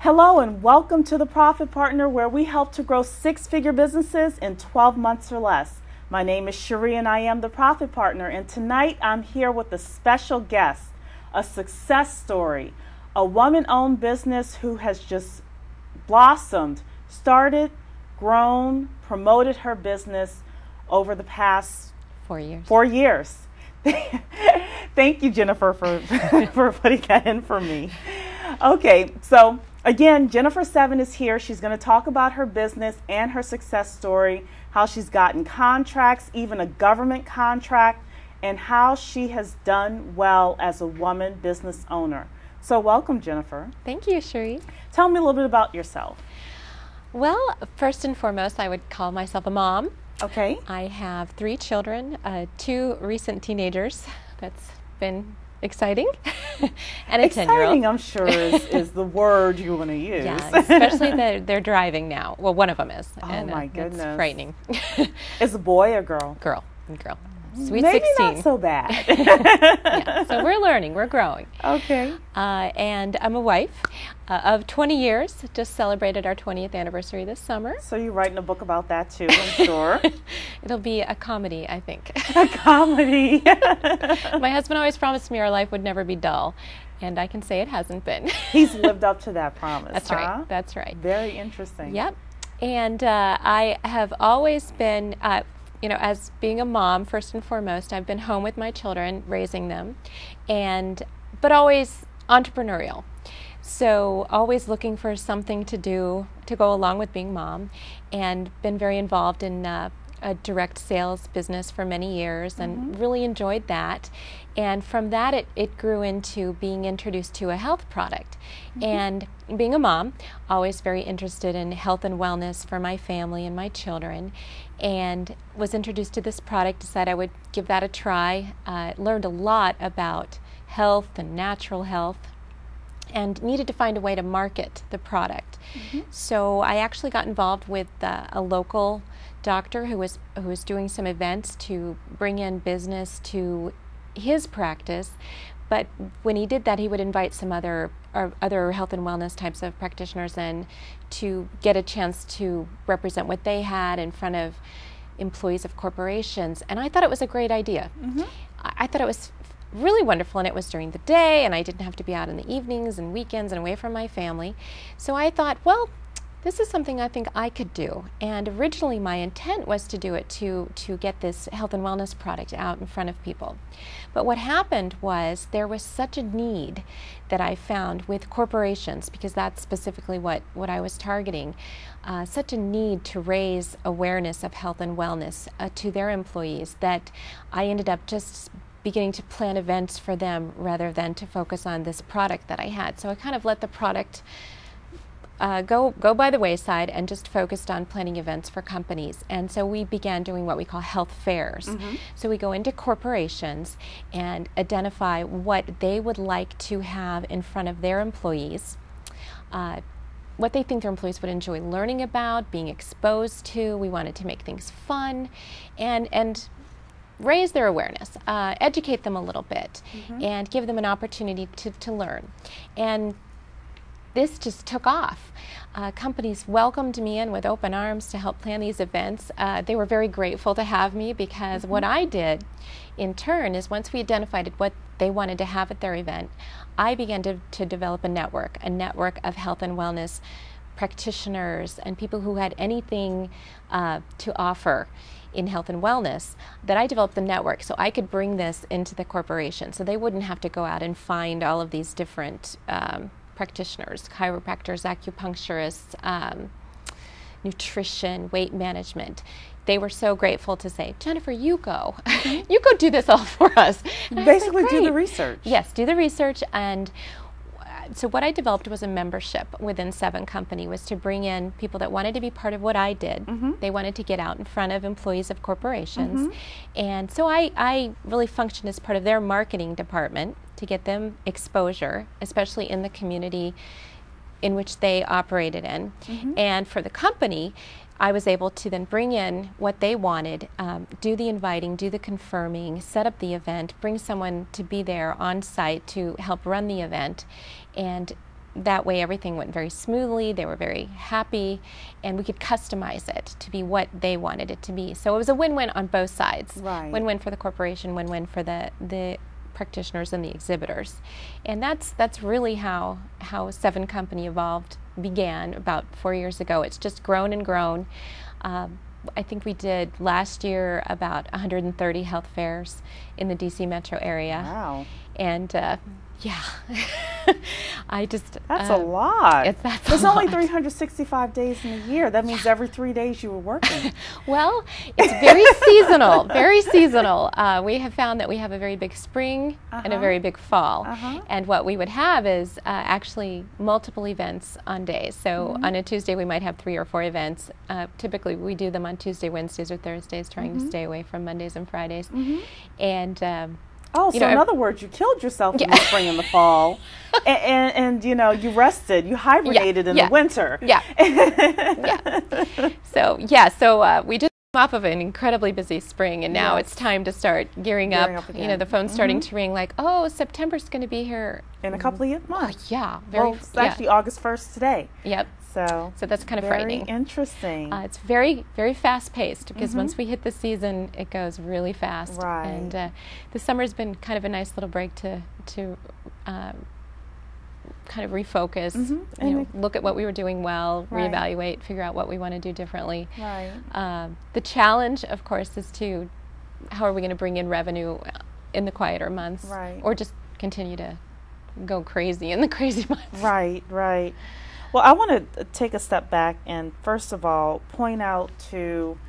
Hello and welcome to The Profit Partner, where we help to grow six-figure businesses in 12 months or less. My name is Cherie and I am The Profit Partner, and tonight I'm here with a special guest, a success story, a woman-owned business who has just blossomed, started, grown, promoted her business over the past 4 years. 4 years. Thank you, Jennifer, for putting that in for me. Okay, so again, Jennifer Seven is here. She's going to talk about her business and her success story, how she's gotten contracts, even a government contract, and how she has done well as a woman business owner. So welcome, Jennifer. Thank you, Cherie. Tell me a little bit about yourself. Well, first and foremost, I would call myself a mom. Okay. I have 3 children, 2 recent teenagers. That's been exciting. And a 10-year-old. Exciting, I'm sure, is the word you want to use. Yeah, especially they're driving now. Well, one of them is. Oh, and, my goodness. It's frightening. Is a boy or girl? Girl. Sweet Maybe 16. not so bad. Yeah, so we're learning, we're growing. Okay. And I'm a wife of 20 years. Just celebrated our 20th anniversary this summer. So you're writing a book about that too, I'm sure. It'll be a comedy, I think. A comedy. My husband always promised me our life would never be dull, and I can say it hasn't been. He's lived up to that promise. That's right. That's right. Very interesting. Yep. And I have always been, as being a mom, first and foremost, I've been home with my children, raising them, but always entrepreneurial. So always looking for something to do to go along with being mom, and been very involved in a direct sales business for many years, and really enjoyed that. And from that it grew into being introduced to a health product. And being a mom, always very interested in health and wellness for my family and my children, and was introduced to this product, decided I would give that a try. Learned a lot about health and natural health, and needed to find a way to market the product. So I actually got involved with a local doctor who was doing some events to bring in business to his practice. But when he did that, he would invite some other health and wellness types of practitioners in to get a chance to represent what they had in front of employees of corporations. And I thought it was a great idea. I thought it was really wonderful, and it was during the day, and I didn't have to be out in the evenings and weekends and away from my family. So I thought, well, this is something I think I could do. And originally my intent was to do it to get this health and wellness product out in front of people. But what happened was there was such a need that I found with corporations, because that's specifically what I was targeting, such a need to raise awareness of health and wellness to their employees, that I ended up just beginning to plan events for them rather than to focus on this product that I had. So I kind of let the product go by the wayside and just focused on planning events for companies. And so we began doing what we call health fairs. So we go into corporations and identify what they would like to have in front of their employees, what they think their employees would enjoy learning about, being exposed to. We wanted to make things fun and raise their awareness, educate them a little bit, and give them an opportunity to learn. And this just took off. Companies welcomed me in with open arms to help plan these events. They were very grateful to have me, because what I did in turn is, once we identified what they wanted to have at their event, I began to develop a network of health and wellness practitioners and people who had anything to offer in health and wellness, that I developed the network so I could bring this into the corporation, so they wouldn't have to go out and find all of these different practitioners, chiropractors, acupuncturists, nutrition, weight management. They were so grateful to say, Jennifer, you go. You go do this all for us. And Basically like, do the research. Yes, do the research. And so what I developed was a membership within Seven Company, was to bring in people that wanted to be part of what I did. They wanted to get out in front of employees of corporations. And so I really functioned as part of their marketing department to get them exposure, especially in the community in which they operated in. And for the company, I was able to then bring in what they wanted, do the inviting, do the confirming, set up the event, bring someone to be there on site to help run the event, and that way everything went very smoothly, they were very happy, and we could customize it to be what they wanted it to be. So it was a win-win on both sides. Right. Win-win for the corporation, win-win for the practitioners and the exhibitors. And that's really how Seven Company began about 4 years ago. It's just grown and grown. I think we did last year about 130 health fairs in the DC metro area. Wow. And yeah, That's a lot. There's a only lot. 365 days in a year. That means every 3 days you were working. Well, it's very seasonal, very seasonal. We have found that we have a very big spring and a very big fall. And what we would have is actually multiple events on days. So on a Tuesday we might have 3 or 4 events. Typically we do them on Tuesday, Wednesdays, or Thursdays, trying to stay away from Mondays and Fridays. And oh, so in other words, you killed yourself in the spring and the fall, and you know, you rested, you hibernated in the winter. Yeah. So we just came off of an incredibly busy spring, and now it's time to start gearing up again. You know, the phone's starting to ring like, oh, September's going to be here in a couple of months. Yeah, it's actually August 1st today. Yep. So that's kind of frightening. Very interesting. It's very, very fast-paced because once we hit the season, it goes really fast. Right. And the summer's been kind of a nice little break to kind of refocus, you know, look at what we were doing well, reevaluate, figure out what we want to do differently. Right. The challenge, of course, is how are we going to bring in revenue in the quieter months, or just continue to go crazy in the crazy months. Right, right. Well, I want to take a step back and first of all point out to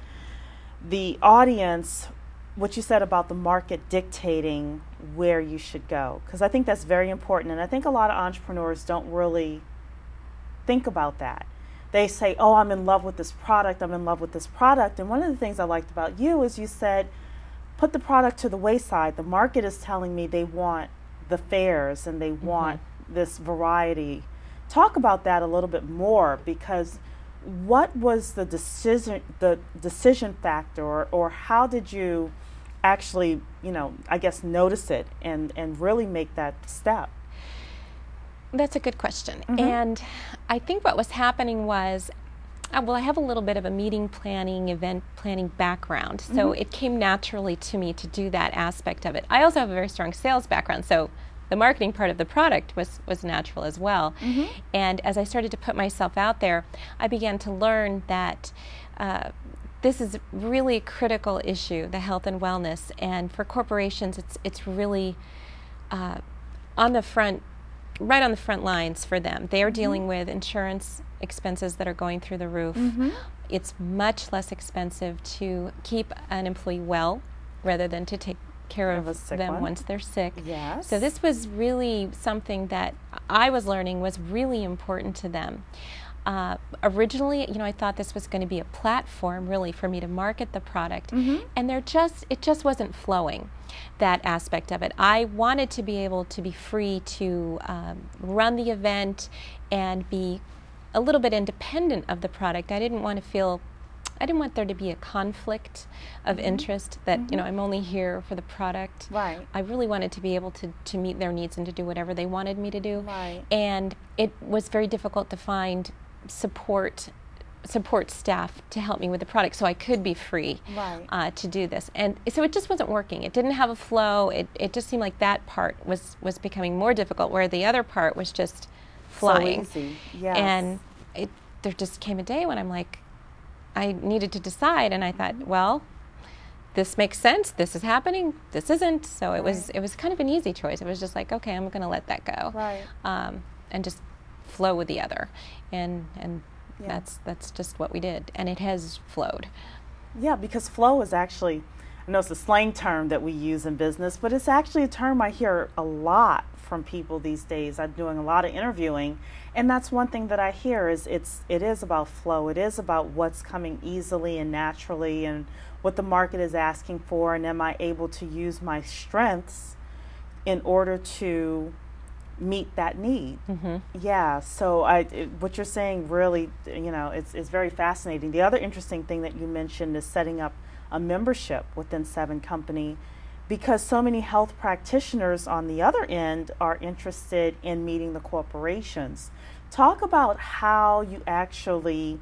the audience what you said about the market dictating where you should go, because I think that's very important, and I think a lot of entrepreneurs don't really think about that. They say, oh, I'm in love with this product, I'm in love with this product, and one of the things I liked about you is you said, put the product to the wayside. The market is telling me they want the fairs and they want this variety. Talk about that a little bit more, because what was the decision factor, or how did you actually, you know, I guess notice it and really make that step? That's a good question. And I think what was happening was, well, I have a little bit of a meeting planning, event planning background, so it came naturally to me to do that aspect of it. I also have a very strong sales background, so the marketing part of the product was natural as well. And as I started to put myself out there, I began to learn that this is really a critical issue, the health and wellness. And for corporations, it's really right on the front lines for them. They are dealing with insurance expenses that are going through the roof. It's much less expensive to keep an employee well rather than to take care of them once they're sick. Yes. So this was really something that I was learning was really important to them. Originally, you know, I thought this was going to be a platform really for me to market the product, and it just wasn't flowing, that aspect of it. I wanted to be able to be free to run the event and be a little bit independent of the product. I didn't want there to be a conflict of interest that, you know, I'm only here for the product. Right. I really wanted to be able to meet their needs and to do whatever they wanted me to do. Right. And it was very difficult to find support staff to help me with the product so I could be free to do this. And so it just wasn't working. It didn't have a flow. It just seemed like that part was becoming more difficult, where the other part was just flying. So easy. Yes. And there just came a day when I'm like, I needed to decide, and I thought, well, this makes sense, this is happening, this isn't. So it was kind of an easy choice. It was just like, okay, I'm going to let that go, and just flow with the other, and that's just what we did, and it has flowed. Yeah, because flow is actually, I know it's a slang term that we use in business, but it's actually a term I hear a lot from people these days. I'm doing a lot of interviewing, and that's one thing that I hear is it is about flow. It is about what's coming easily and naturally, and what the market is asking for, and am I able to use my strengths in order to meet that need. Yeah, so what you're saying really, you know, it's very fascinating. The other interesting thing that you mentioned is setting up a membership within Seven Company, because so many health practitioners on the other end are interested in meeting the corporations. Talk about how you actually,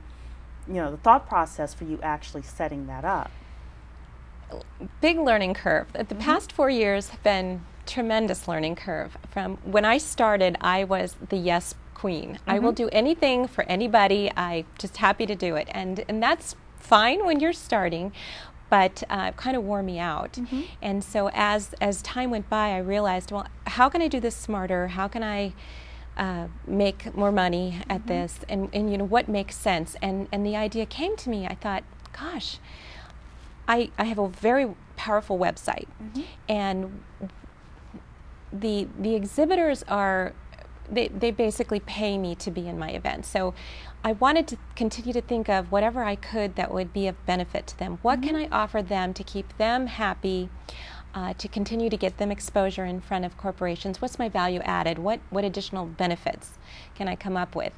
the thought process for you actually setting that up. Big learning curve. The past 4 years have been tremendous learning curve. From when I started, I was the yes queen. I will do anything for anybody. I'm just happy to do it. And that's fine when you're starting, but it kind of wore me out. And so as time went by, I realized, well, how can I do this smarter? How can I make more money at this? And what makes sense? And the idea came to me. I thought, gosh, I have a very powerful website, and the exhibitors are, they basically pay me to be in my event. So I wanted to continue to think of whatever I could that would be of benefit to them. What can I offer them to keep them happy, to continue to get them exposure in front of corporations? What's my value added? What additional benefits can I come up with?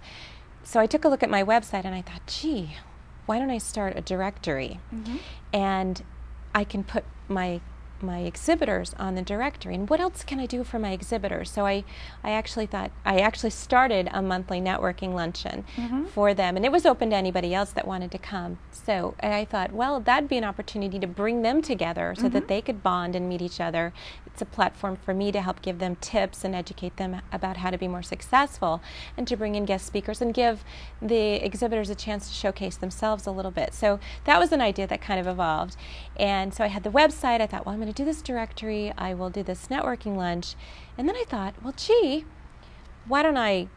So I took a look at my website and I thought, gee, why don't I start a directory? And I can put my exhibitors on the directory. And what else can I do for my exhibitors? So I actually started a monthly networking luncheon for them, and it was open to anybody else that wanted to come. So I thought, well, that'd be an opportunity to bring them together so that they could bond and meet each other. It's a platform for me to help give them tips and educate them about how to be more successful, and to bring in guest speakers and give the exhibitors a chance to showcase themselves a little bit. So that was an idea that kind of evolved. And so I had the website. I thought, well, I'm going to do this directory. I will do this networking lunch. And then I thought, well, gee, why don't I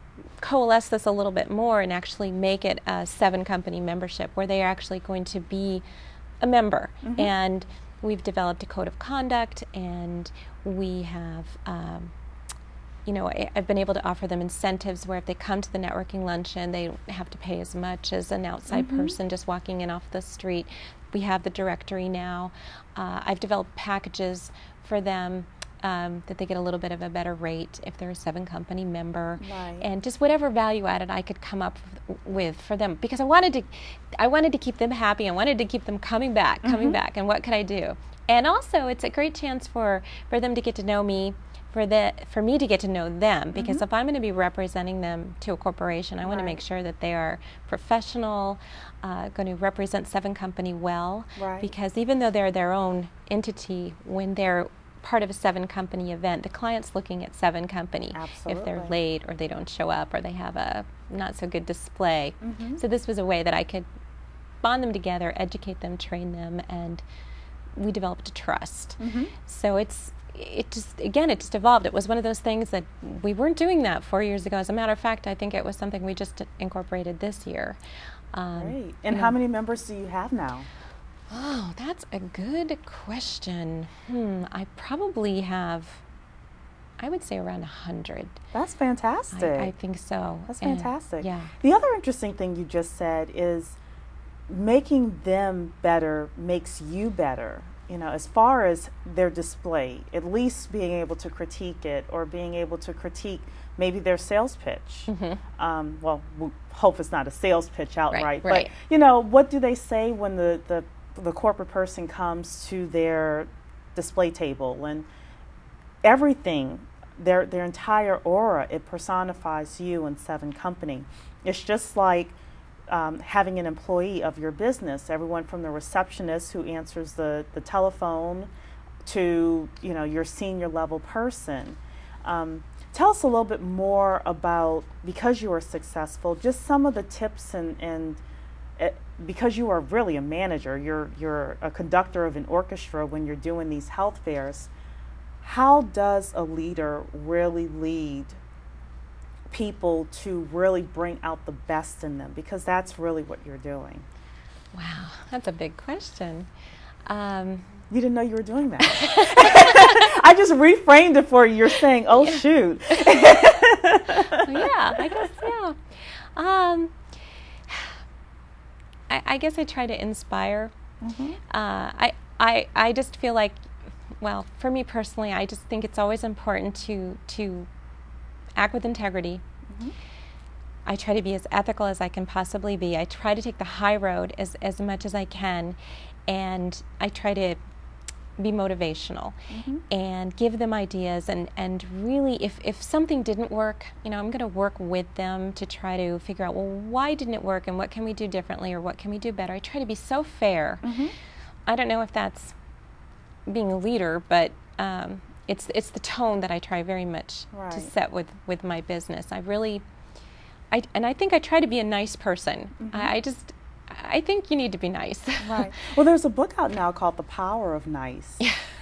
coalesce this a little bit more and actually make it a 7-company membership where they are actually going to be a member. And we've developed a code of conduct, and we have, I've been able to offer them incentives where if they come to the networking luncheon, they don't have to pay as much as an outside person just walking in off the street. We have the directory now. I've developed packages for them that they get a little bit of a better rate if they're a 7-company member, and just whatever value added I could come up with for them, because I wanted to keep them happy. I wanted to keep them coming back. And what could I do? And also, it's a great chance for them to get to know me, for me to get to know them, because if I'm going to be representing them to a corporation, I want to make sure that they are professional, going to represent 7-company well, because even though they're their own entity, when they're part of a 7-company event, the client's looking at 7-company. If they're late or they don't show up or they have a not so good display. So this was a way that I could bond them together, educate them, train them, and we developed a trust. So it just evolved. It was one of those things that we weren't doing that 4 years ago. As a matter of fact, I think it was something we just incorporated this year. Great. And how many members do you have now? Oh, that's a good question. I probably have, I would say, around 100. That's fantastic. I think so. That's fantastic. Yeah. The other interesting thing you just said is making them better makes you better. As far as their display, at least being able to critique it, or being able to critique maybe their sales pitch. Well, we hope it's not a sales pitch outright, but what do they say when the corporate person comes to their display table, and everything, their entire aura, it personifies you and 7-company. It's just like having an employee of your business, everyone from the receptionist who answers the telephone to your senior level person. Tell us a little bit more about, because you are successful, just some of the tips and because you are really a manager, you're a conductor of an orchestra when you're doing these health fairs. How does a leader really lead people to really bring out the best in them? Because that's really what you're doing. Wow, that's a big question. You didn't know you were doing that. I just reframed it for you. You're saying, oh, shoot. Yeah, I guess, yeah. I guess I try to inspire. I just feel like, well, for me personally, I just think it's always important to act with integrity. I try to be as ethical as I can possibly be. I try to take the high road as much as I can, and I try to be motivational and give them ideas, and really if something didn't work, I'm going to work with them to try to figure out, well, why didn't it work and what can we do differently or what can we do better. I try to be so fair. I don't know if that's being a leader, but it's the tone that I try very much to set with my business. I think I try to be a nice person. I think you need to be nice. Right. Well, there's a book out now called The Power of Nice.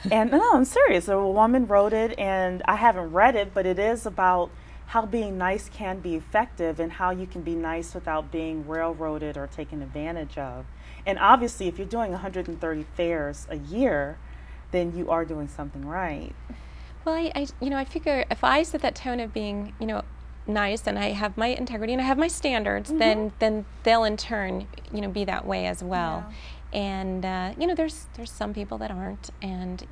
And no, I'm serious. A woman wrote it, and I haven't read it, but it is about how being nice can be effective and how you can be nice without being railroaded or taken advantage of. And obviously, if you're doing 130 fairs a year, then you are doing something right. Well, I figure if I set that tone of being, nice, and I have my integrity and I have my standards, then they'll in turn, be that way as well. And there's some people that aren't, and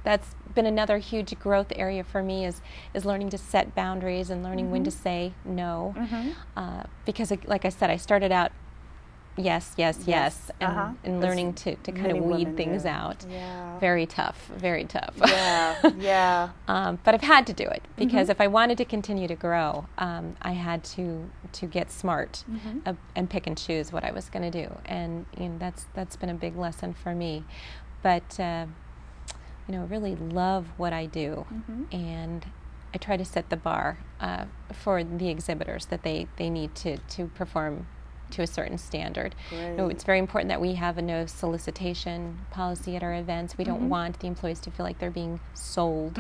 that's been another huge growth area for me is learning to set boundaries and learning when to say no, because like I said, I started out yes, and learning to kind of weed things out. Very tough. But I've had to do it because if I wanted to continue to grow, I had to get smart and pick and choose what I was going to do, and that's been a big lesson for me. But really love what I do, and I try to set the bar for the exhibitors that they need to perform to a certain standard. It's very important that we have a no solicitation policy at our events. We don't want the employees to feel like they're being sold,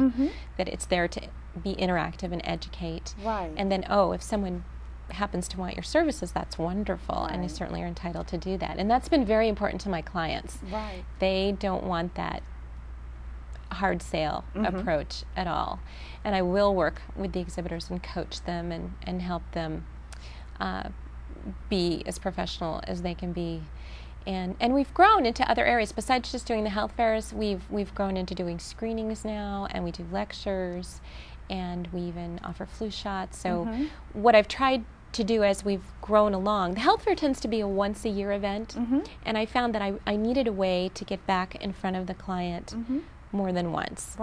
that it's there to be interactive and educate. And then, if someone happens to want your services, that's wonderful, and you certainly are entitled to do that. And that's been very important to my clients. They don't want that hard sale approach at all. And I will work with the exhibitors and coach them and help them be as professional as they can be. And we've grown into other areas besides just doing the health fairs. We've grown into doing screenings now, and we do lectures, and we even offer flu shots. So what I've tried to do as we've grown along, the health fair tends to be a once-a-year event, and I found that I needed a way to get back in front of the client more than once.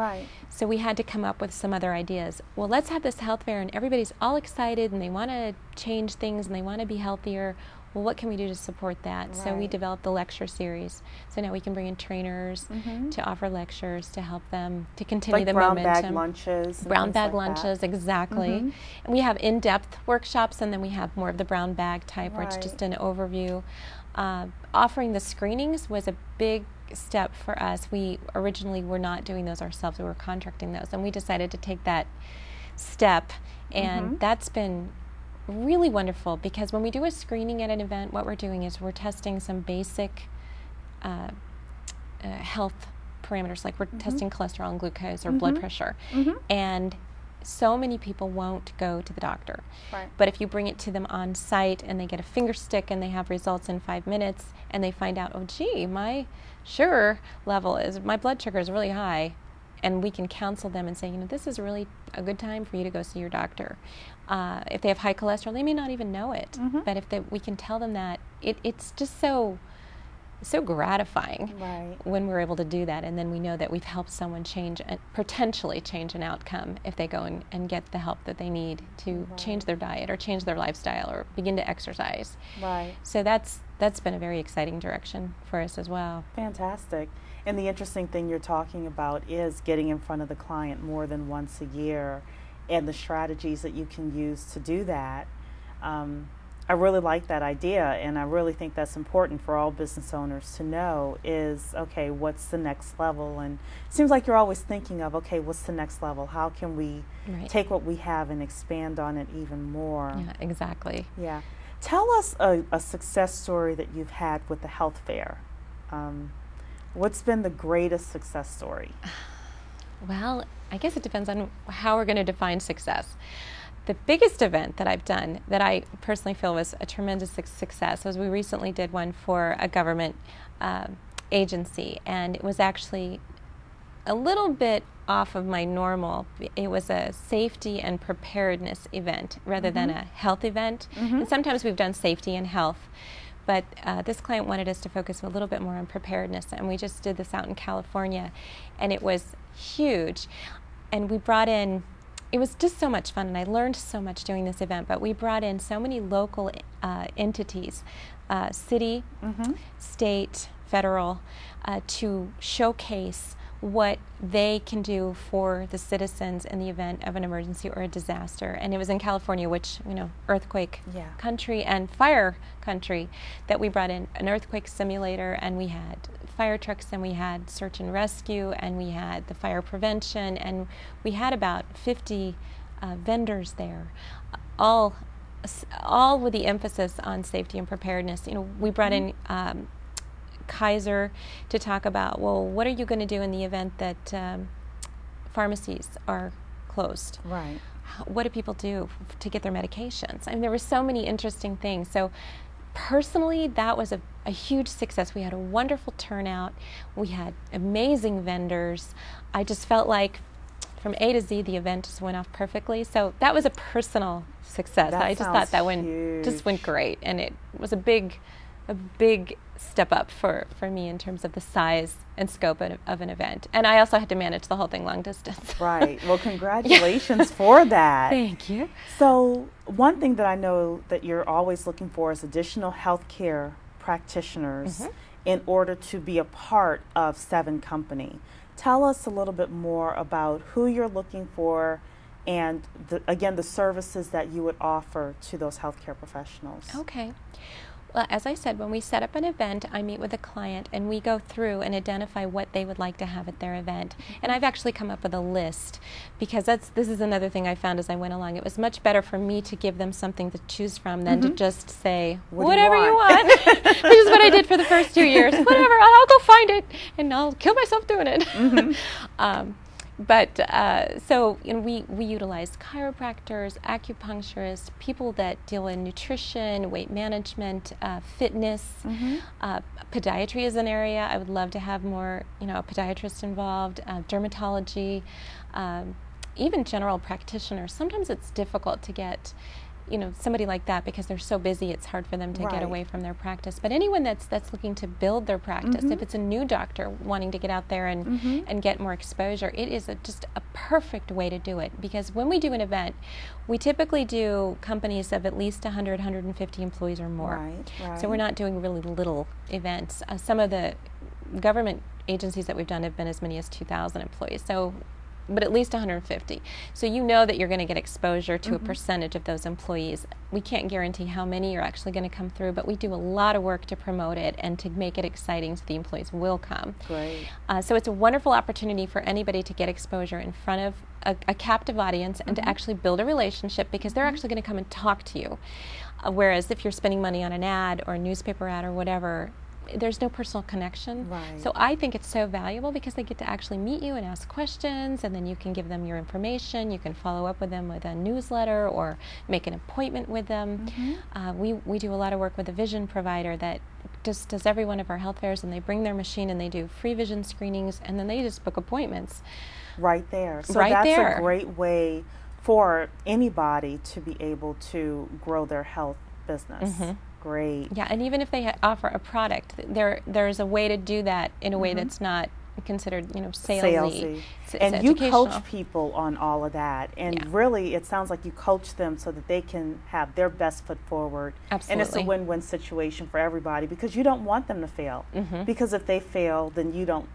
So we had to come up with some other ideas. Well, let's have this health fair and everybody's all excited and they want to change things and they want to be healthier. Well, what can we do to support that? So we developed the lecture series. So now we can bring in trainers to offer lectures to help them to continue the momentum. Brown bag lunches. Brown bag lunches, exactly. And we have in-depth workshops, and then we have more of the brown bag type where it's just an overview. Offering the screenings was a big step for us. We originally were not doing those ourselves. We were contracting those, and we decided to take that step, and that's been really wonderful, because when we do a screening at an event, what we're doing is we're testing some basic health parameters, like we're testing cholesterol and glucose or blood pressure, and so many people won't go to the doctor. But if you bring it to them on site and they get a finger stick and they have results in 5 minutes and they find out, oh gee, my blood sugar is really high, and we can counsel them and say, this is really a good time for you to go see your doctor. If they have high cholesterol, they may not even know it, but if we can tell them that, it's just so gratifying when we're able to do that, and then we know that we've helped someone potentially change an outcome if they go and get the help that they need to change their diet or change their lifestyle or begin to exercise. So that's been a very exciting direction for us as well. Fantastic. And the interesting thing you're talking about is getting in front of the client more than once a year, and the strategies that you can use to do that. I really like that idea, and I really think that's important for all business owners to know is, okay, what's the next level? And it seems like you're always thinking of, okay, what's the next level? How can we take what we have and expand on it even more? Yeah, exactly. Yeah. Tell us a success story that you've had with the health fair. What's been the greatest success story? Well, I guess it depends on how we're going to define success. The biggest event that I've done that I personally feel was a tremendous success was we recently did one for a government agency, and it was actually a little bit off of my normal. It was a safety and preparedness event rather than a health event. And sometimes we've done safety and health, but this client wanted us to focus a little bit more on preparedness, and we just did this out in California, and it was huge. And we brought in, it was just so much fun, and I learned so much doing this event, but we brought in so many local entities, city, state, federal, to showcase what they can do for the citizens in the event of an emergency or a disaster. And it was in California, which, you know, earthquake country and fire country, that we brought in an earthquake simulator, and we had fire trucks, and we had search and rescue, and we had the fire prevention, and we had about 50 vendors there, all with the emphasis on safety and preparedness. You know, we brought in Kaiser to talk about, well, what are you going to do in the event that pharmacies are closed? Right. What do people do to get their medications? I mean, there were so many interesting things. So personally, that was a huge success. We had a wonderful turnout. We had amazing vendors. I just felt like from A to Z, the event just went off perfectly. So that was a personal success. I just thought that went great, and it was a big step up for me in terms of the size and scope of an event. And I also had to manage the whole thing long distance. Right. Well, congratulations for that. Thank you. So one thing that I know that you're always looking for is additional healthcare practitioners in order to be a part of 7 Company. Tell us a little bit more about who you're looking for and, again, the services that you would offer to those healthcare professionals. Okay. Well, as I said, when we set up an event, I meet with a client, and we go through and identify what they would like to have at their event. And I've actually come up with a list, because this is another thing I found as I went along. It was much better for me to give them something to choose from than to just say, whatever you want. Which is what I did for the first 2 years. Whatever, I'll go find it, and I'll kill myself doing it. So, you know, we utilize chiropractors, acupuncturists, people that deal in nutrition, weight management, fitness. Podiatry is an area I would love to have more, you know, podiatrists involved, dermatology, even general practitioners. Sometimes it's difficult to get, you know, somebody like that, because they're so busy, it's hard for them to get away from their practice. But anyone that's looking to build their practice, if it's a new doctor wanting to get out there and get more exposure, it is just a perfect way to do it. Because when we do an event, we typically do companies of at least 100, 150 employees or more. Right. So we're not doing really little events. Some of the government agencies that we've done have been as many as 2,000 employees. So, but at least 150. So you know that you're going to get exposure to a percentage of those employees. We can't guarantee how many are actually going to come through, but we do a lot of work to promote it and to make it exciting so the employees will come. Great. So it's a wonderful opportunity for anybody to get exposure in front of a captive audience and to actually build a relationship, because they're actually going to come and talk to you. Whereas if you're spending money on an ad or a newspaper ad or whatever, there's no personal connection. Right. So I think it's so valuable, because they get to actually meet you and ask questions, and then you can give them your information. You can follow up with them with a newsletter or make an appointment with them. We do a lot of work with a vision provider that just does every one of our health fairs, and they bring their machine and they do free vision screenings, and then they just book appointments. Right there. So right that's there. a great way for anybody to be able to grow their health business. Great. Yeah, and even if they offer a product, there's a way to do that in a way that's not considered, you know, salesy. And you coach people on all of that, and really it sounds like you coach them so that they can have their best foot forward. Absolutely. And it's a win-win situation for everybody, because you don't want them to fail. Because if they fail, then you don't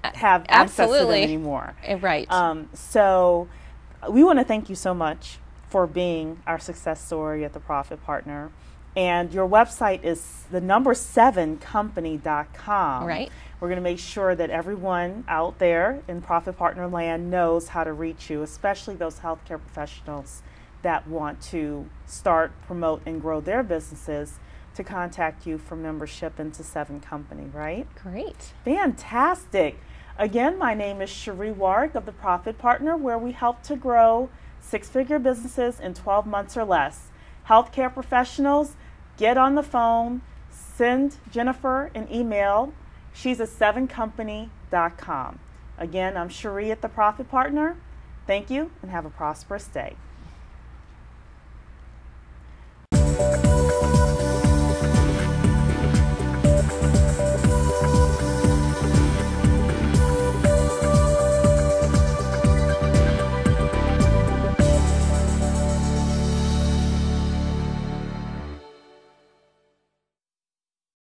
have access to them anymore. Right. So we want to thank you so much for being our success story at The Profit Partner. And your website is the number 7company.com. Right. We're going to make sure that everyone out there in Profit Partner land knows how to reach you, especially those healthcare professionals that want to start, promote, and grow their businesses, to contact you for membership into 7 Company, right? Great. Fantastic. Again, my name is Cherie Warwick of The Profit Partner, where we help to grow 6-figure businesses in 12 months or less. Healthcare professionals, get on the phone, send Jennifer an email. She's at 7company.com. Again, I'm Cherie at The Profit Partner. Thank you, and have a prosperous day.